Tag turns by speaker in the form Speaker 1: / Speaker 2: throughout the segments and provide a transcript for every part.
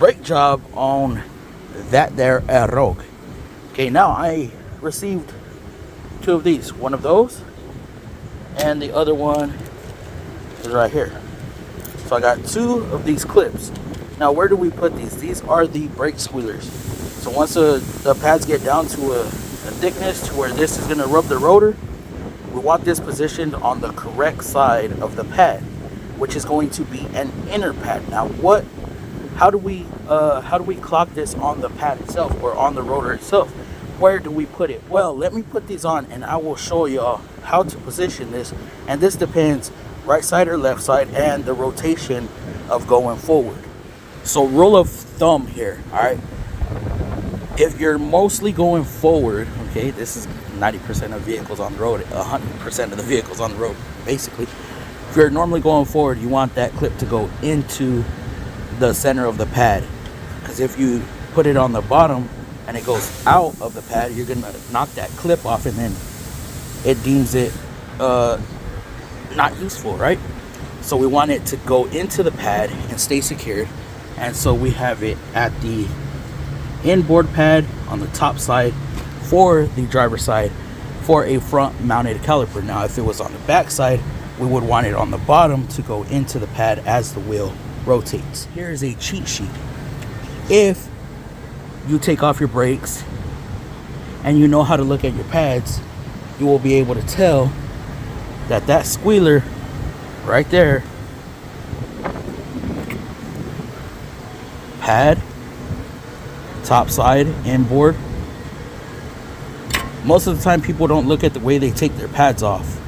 Speaker 1: brake job on that there Rogue. Okay, now I received 2 of these. One of those, and the other one is right here. So I got 2 of these clips. Now where do we put these? These are the brake squealers. So once the pads get down to a thickness to where this is going to rub the rotor, we want this positioned on the correct side of the pad, which is going to be an inner pad. Now how do we clock this on the pad itself or on the rotor itself? Where do we put it? Well, let me put these on and I will show y'all how to position this. And this depends right side or left side and the rotation of going forward. So rule of thumb here, all right? If you're mostly going forward, okay, this is 90% of vehicles on the road, 100% of the vehicles on the road, basically. If you're normally going forward, you want that clip to go into the center of the pad. Because if you put it on the bottom and it goes out of the pad, you're gonna knock that clip off and then it deems it not useful, right? So we want it to go into the pad and stay secured. And so we have it at the inboard pad on the top side for the driver's side for a front mounted caliper. Now if it was on the back side, we would want it on the bottom to go into the pad as the wheel rotates. Here's a cheat sheet. If you take off your brakes and you know how to look at your pads, you will be able to tell that that squealer right there, pad, top side, inboard. Most of the time people don't look at the way they take their pads off.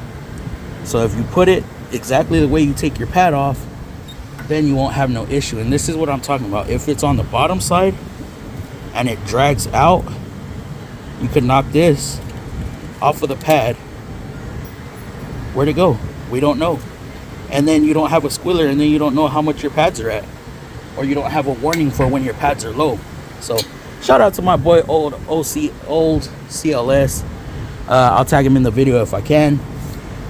Speaker 1: So if you put it exactly the way you take your pad off, then you won't have no issue. And this is what I'm talking about. If it's on the bottom side and it drags out, you can knock this off of the pad. Where'd it go? We don't know. And then you don't have a squealer, and then you don't know how much your pads are at, or you don't have a warning for when your pads are low. So shout out to my boy old CLS. I'll tag him in the video if I can.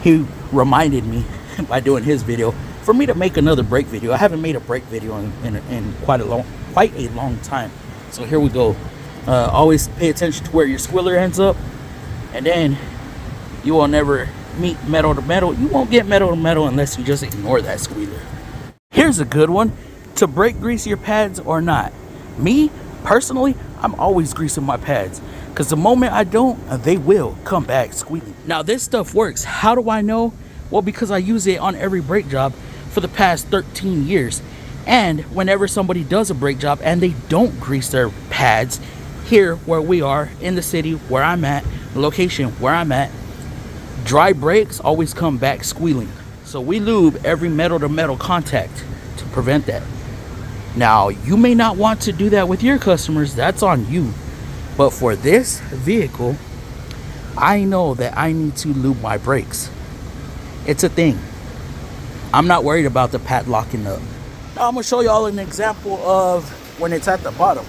Speaker 1: He reminded me by doing his video for me to make another brake video. I haven't made a brake video in quite a long time. So here we go. Always pay attention to where your squealer ends up, and then you will never meet metal to metal. You won't get metal to metal unless you just ignore that squealer. Here's a good one. To brake grease your pads or not. Me personally, I'm always greasing my pads, because the moment I don't, they will come back squealing. Now this stuff works. How do I know? Well, because I use it on every brake job for the past 13 years. And whenever somebody does a brake job and they don't grease their pads, here where we are in the city where I'm at, the location where I'm at, dry brakes always come back squealing. So we lube every metal to metal contact to prevent that. Now you may not want to do that with your customers, that's on you. But for this vehicle, I know that I need to lube my brakes. It's a thing. I'm not worried about the pad locking up. Now I'm gonna show y'all an example of when it's at the bottom.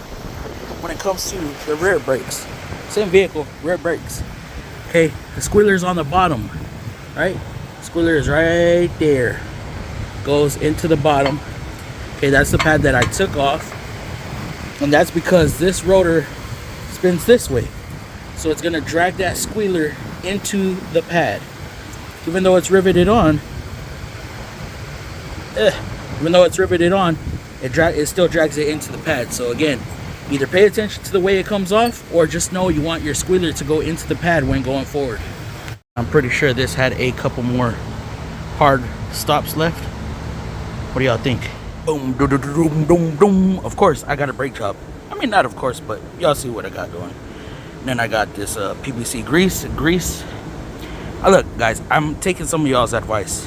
Speaker 1: When it comes to the rear brakes, same vehicle, rear brakes. Okay, the squealer's on the bottom, right? Squealer is right there. Goes into the bottom. Okay, that's the pad that I took off. And that's because this rotor spins this way. So it's gonna drag that squealer into the pad. Even though it's riveted on, it still drags it into the pad. So again, either pay attention to the way it comes off, or just know you want your squealer to go into the pad when going forward. I'm pretty sure this had a couple more hard stops left. What do y'all think? Boom, doom, doom, doom, doom. Of course, I got a brake job. I mean, not of course, but y'all see what I got going. And then I got this PVC grease. Look, guys, I'm taking some of y'all's advice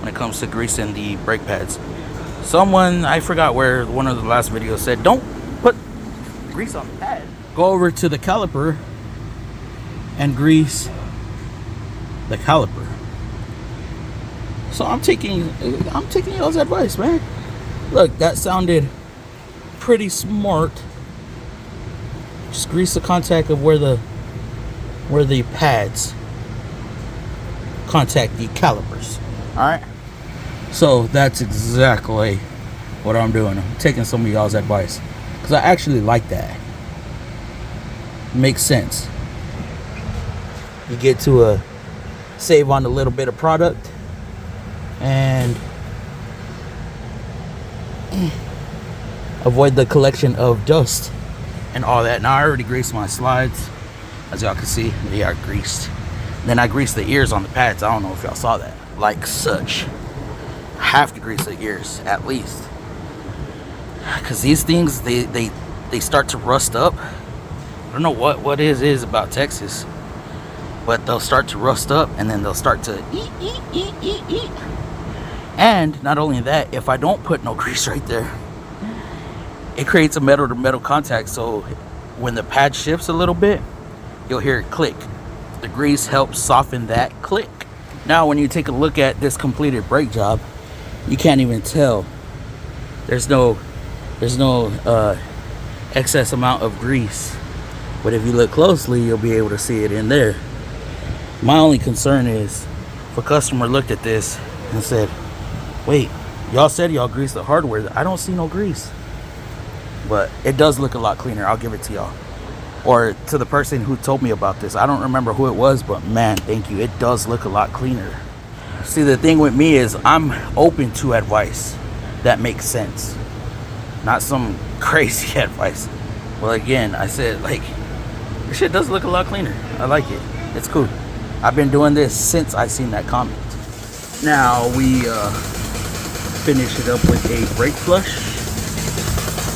Speaker 1: when it comes to greasing the brake pads. Someone, I forgot where, one of the last videos said, don't put grease on the pad. Go over to the caliper and grease the caliper. So I'm taking y'all's advice, man. Look, that sounded pretty smart. Just grease the contact of where the pads contact the calipers. All right. So that's exactly what I'm doing. I'm taking some of y'all's advice because I actually like that. Makes sense. You get to save on a little bit of product and avoid the collection of dust and all that. Now I already greased my slides, as y'all can see. They are greased. Then I greased the ears on the pads. I don't know if y'all saw that. Like such. I have to grease the ears at least, because these things they start to rust up. I don't know what it is about Texas, but they'll start to rust up and then they'll start to eat. And not only that, if I don't put no grease right there, it creates a metal to metal contact. So when the pad shifts a little bit, you'll hear it click. The grease helps soften that click. Now when you take a look at this completed brake job, you can't even tell. There's no excess amount of grease. But if you look closely, you'll be able to see it in there. My only concern is if a customer looked at this and said, wait, y'all said y'all greased the hardware. I don't see no grease. But it does look a lot cleaner. I'll give it to y'all. Or to the person who told me about this. I don't remember who it was, but man, thank you. It does look a lot cleaner. See, the thing with me is I'm open to advice that makes sense. Not some crazy advice. Well, again, I said, like, this shit does look a lot cleaner. I like it. It's cool. I've been doing this since I seen that comment. Now we finish it up with a brake flush.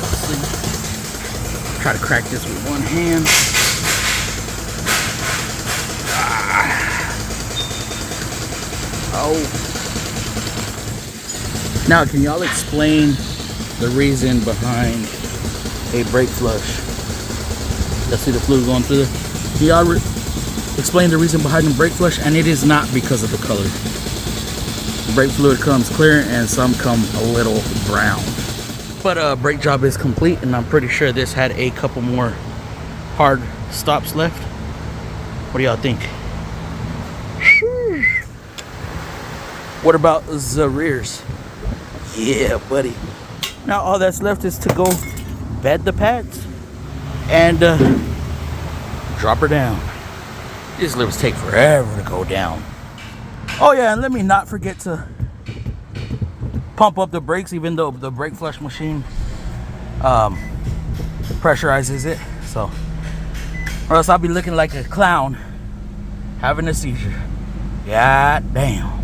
Speaker 1: Let's see. Try to crack this with one hand. Oh. Now, can y'all explain the reason behind a brake flush? Let's see the fluid going through there. Can y'all explain the reason behind the brake flush? And it is not because of the color. The brake fluid comes clear and some come a little brown. But brake job is complete, and I'm pretty sure this had a couple more hard stops left. What do y'all think? What about the rears? Yeah, buddy. Now all that's left is to go bed the pads and drop her down. These lifts take forever to go down. Oh yeah, and let me not forget to pump up the brakes, even though the brake flush machine pressurizes it. So, or else I'll be looking like a clown having a seizure. God damn.